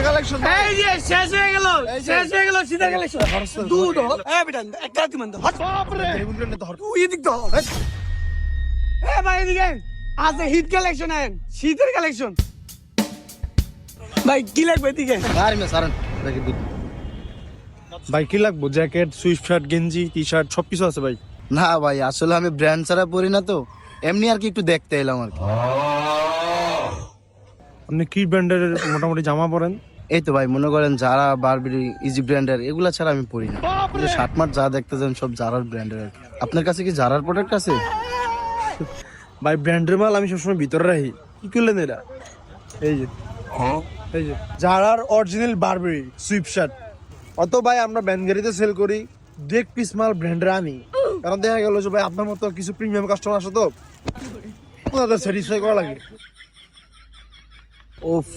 Collection এই যে শেষ হয়ে গেল শীতের কালেকশন দুধ এই বেটা এক রাতি মান হট বাপরে এগুলো তো তুই এদিক তো এ ভাই এদিকে আজ হিট কালেকশন আছেন শীতের কালেকশন ভাই কি লাগবে এদিকে আর মে সারন দেখি দুধ ভাই কি লাগবে জ্যাকেট সুইফট শার্ট গেঞ্জি টি শার্ট সবকিছু আছে ভাই না ভাই আসলে আমি ব্র্যান্ড ছাড়া পরি না তো এমনি আর কি একটু দেখতে এলাম আর কি। আপনি কি ব্র্যান্ডের মোটামুটি জামা পরেন এই তো ভাই মনে করেন যারা বারবেরি ইজি ব্র্যান্ডের এগুলা ছাড়া আমি পরি না শার্ট মার্ট যা দেখতেছেন সব জারার ব্র্যান্ডের আর কি। আপনার কাছে কি জারার প্রোডাক্ট আছে? ভাই ব্র্যান্ডের মাল আমি সবসময় ভিতরে রাখি কি করলেন এরা এই যে এই যে জারার অরিজিনাল বারবেরি সুইফট শার্ট অত ভাই আমরা ব্যানগাড়িতে সেল করি দেখ পিস মাল ব্র্যান্ডের আনি কারণ দেখা গেল যে ভাই আপনার মতো কিছু প্রিমিয়াম কাস্টমার আসে তো ওনাদের স্যাটিসফাই করা লাগে ওফ